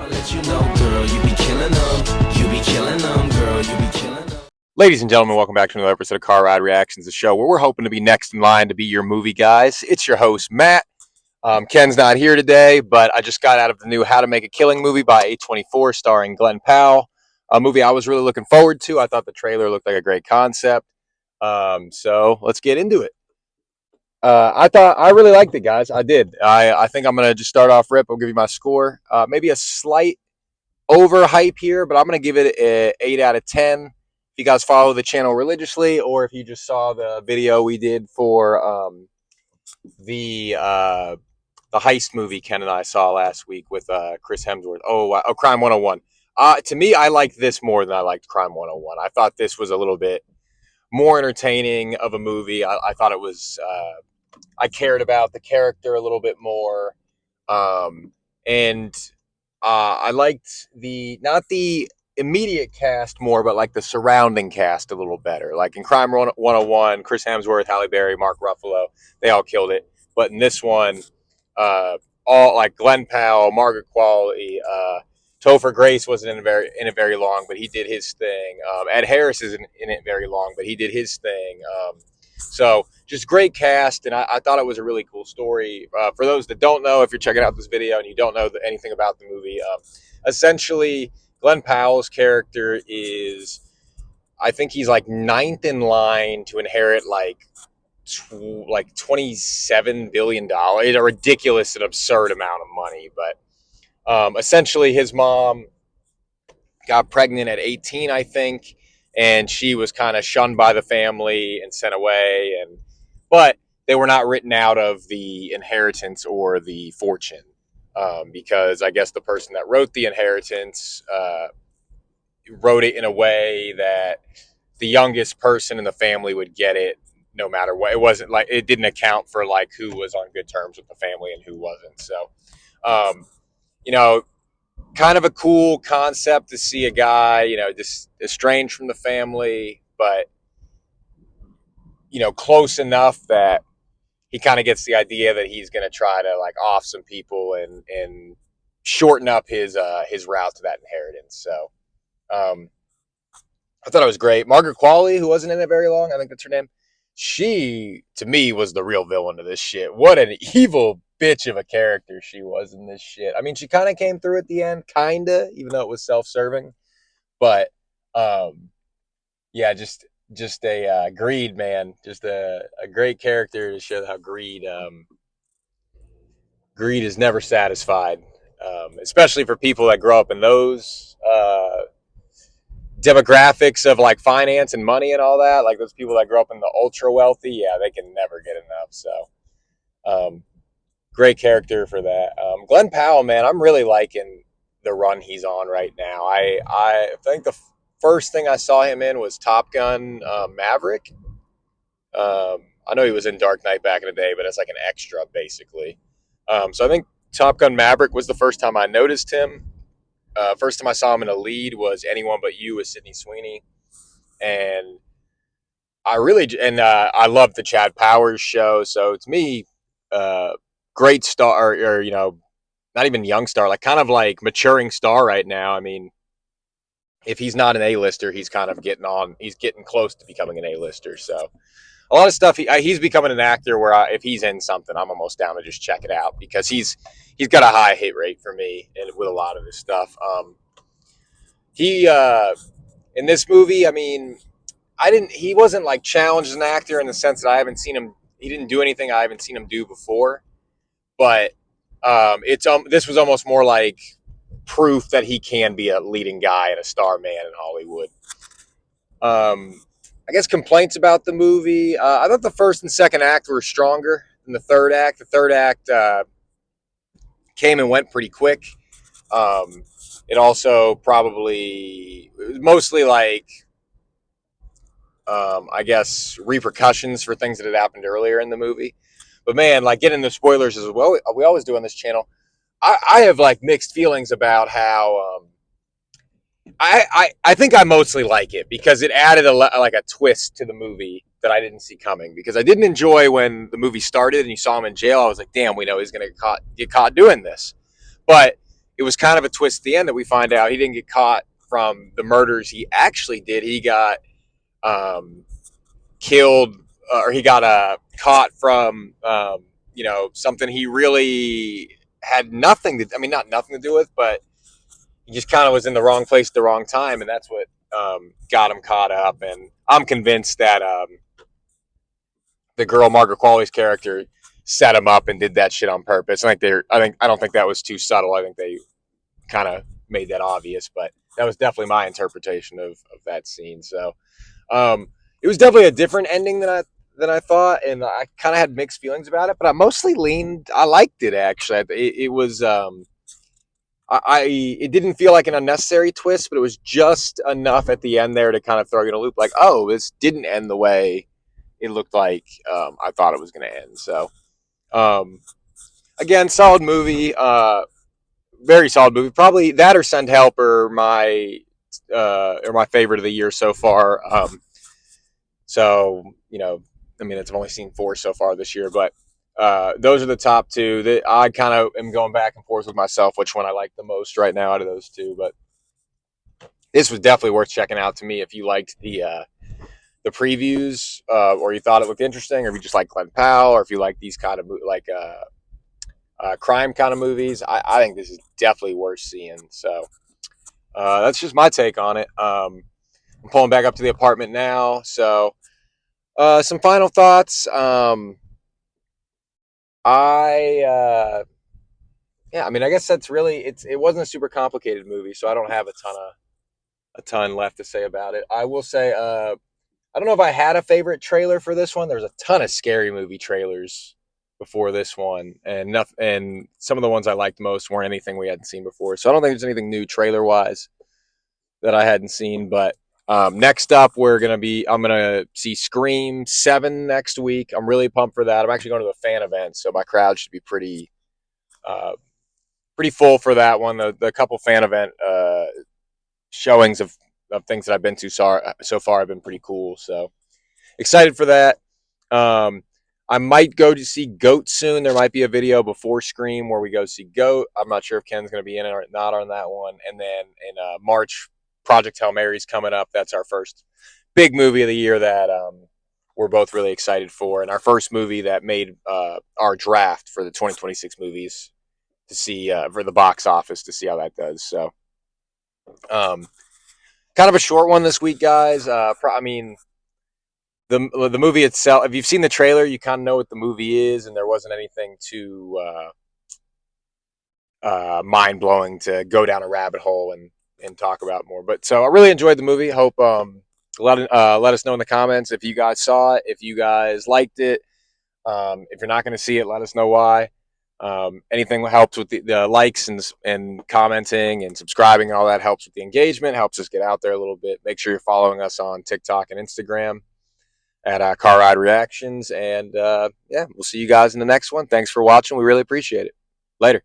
Ladies and gentlemen, welcome back to another episode of Car Ride Reactions, the show where we're hoping to be next in line to be your movie guys. It's your host, Matt. Ken's not here today, but I just got out of the new How to Make a Killing movie by A24 starring Glenn Powell, a movie I was really looking forward to. I thought the trailer looked like a great concept. So let's get into it. I really liked it, guys. I did. I think I'm going to just start off rip. I'll give you my score. Maybe a slight overhype here, but I'm going to give it an 8 out of 10. If you guys follow the channel religiously, or if you just saw the video we did for the heist movie Ken and I saw last week with Chris Hemsworth. Crime 101. To me, I liked this more than I liked Crime 101. I thought this was a little bit more entertaining of a movie. I thought it was... I cared about the character a little bit more. And I liked not the immediate cast more, but like the surrounding cast a little better. Like in Crime 101, Chris Hemsworth, Halle Berry, Mark Ruffalo, they all killed it. But in this one, all like Glenn Powell, Margaret Qualley, Topher Grace wasn't in it very long, but he did his thing. Ed Harris isn't in it very long, but he did his thing. So just great cast, and I thought it was a really cool story. For those that don't know, if you're checking out this video and you don't know anything about the movie, essentially Glenn Powell's character is, I think he's like ninth in line to inherit like $27 billion, a ridiculous and absurd amount of money. But essentially his mom got pregnant at 18, I think, and she was kind of shunned by the family and sent away. But they were not written out of the inheritance or the fortune, because I guess the person that wrote the inheritance wrote it in a way that the youngest person in the family would get it no matter what. It wasn't like, it didn't account for like who was on good terms with the family and who wasn't. So, kind of a cool concept to see a guy, just estranged from the family, but, close enough that he kind of gets the idea that he's going to try to like off some people and shorten up his route to that inheritance. So, I thought it was great. Margaret Qualley, who wasn't in it very long, I think that's her name. She, to me, was the real villain of this shit. What an evil bitch of a character she was in this shit. I mean, she kind of came through at the end, even though it was self-serving. But, yeah, just a greed, man. Just a great character to show how greed is never satisfied, especially for people that grow up in those demographics of like finance and money and all that. Like those people that grow up in the ultra wealthy, yeah, they can never get enough. So, great character for that. Glenn Powell, man, I'm really liking the run he's on right now. I think the first thing I saw him in was Top Gun Maverick. I know he was in Dark Knight back in the day, but it's like an extra basically. So I think Top Gun Maverick was the first time I noticed him. First time I saw him in a lead was Anyone But You with Sydney Sweeney. And I love the Chad Powers show. So to me, great star, or, not even young star, like kind of like maturing star right now. I mean, if he's not an A-lister, he's kind of he's getting close to becoming an A-lister. So a lot of stuff, he's becoming an actor where if he's in something, I'm almost down to just check it out because he's got a high hit rate for me and with a lot of his stuff. He in this movie, I mean, he wasn't like challenged as an actor in the sense that I haven't seen him. He didn't do anything I haven't seen him do before, but this was almost more like proof that he can be a leading guy and a star man in Hollywood. I guess complaints about the movie. I thought the first and second act were stronger than the third act. The third act came and went pretty quick. It also it was mostly like, I guess, repercussions for things that had happened earlier in the movie. But man, like getting the spoilers as well, we always do on this channel. I have like mixed feelings about how I think I mostly like it because it added a twist to the movie that I didn't see coming. Because I didn't enjoy when the movie started and you saw him in jail. I was like, damn, we know he's going to get caught doing this. But it was kind of a twist at the end that we find out he didn't get caught from the murders he actually did. He got um, killed, or he got caught from something he really had nothing to. I mean, not nothing to do with, but he just kind of was in the wrong place at the wrong time, and that's what got him caught up. And I'm convinced that the girl Margaret Qualley's character set him up and did that shit on purpose. I don't think that was too subtle. I think they kind of made that obvious, but that was definitely my interpretation of that scene. So it was definitely a different ending than I thought, and I kind of had mixed feelings about it. But I mostly leaned. I liked it actually. It was. It didn't feel like an unnecessary twist, but it was just enough at the end there to kind of throw you in a loop. Like, oh, this didn't end the way it looked like I thought it was going to end. So, um, again, solid movie. Very solid movie. Probably that or Send Help are my favorite of the year so far. So I mean, I've only seen 4 so far this year, but those are the top 2. That I kind of am going back and forth with myself which one I like the most right now out of those 2. But this was definitely worth checking out to me if you liked the previews, or you thought it looked interesting, or if you just like Glenn Powell, or if you like these kind of crime kind of movies. I think this is definitely worth seeing. So that's just my take on it. I'm pulling back up to the apartment now. So some final thoughts. Yeah, I mean, I guess that's really it wasn't a super complicated movie, so I don't have a ton left to say about it. I will say, I don't know if I had a favorite trailer for this one. There's a ton of scary movie trailers before this one, and some of the ones I liked most weren't anything we hadn't seen before. So I don't think there's anything new trailer wise that I hadn't seen. But next up, I'm gonna see Scream 7 next week. I'm really pumped for that. I'm actually going to a fan event, so my crowd should be pretty full for that one. The couple fan event showings of things that I've been to so far have been pretty cool. So excited for that. I might go to see Goat soon. There might be a video before Scream where we go see Goat. I'm not sure if Ken's going to be in it or not on that one. And then in March, Project Hail Mary's coming up. That's our first big movie of the year that we're both really excited for, and our first movie that made our draft for the 2026 movies to see for the box office to see how that does. So, kind of a short one this week, guys. I mean, the movie itself, if you've seen the trailer, you kind of know what the movie is, and there wasn't anything too mind blowing to go down a rabbit hole and talk about more. But so I really enjoyed the movie. Hope let us know in the comments if you guys saw it, if you guys liked it. If you're not going to see it, let us know why. Anything helps with the likes and commenting and subscribing, and all that helps with the engagement, helps us get out there a little bit. Make sure you're following us on TikTok and Instagram at CarRideReactions. And yeah, we'll see you guys in the next one. Thanks for watching. We really appreciate it. Later.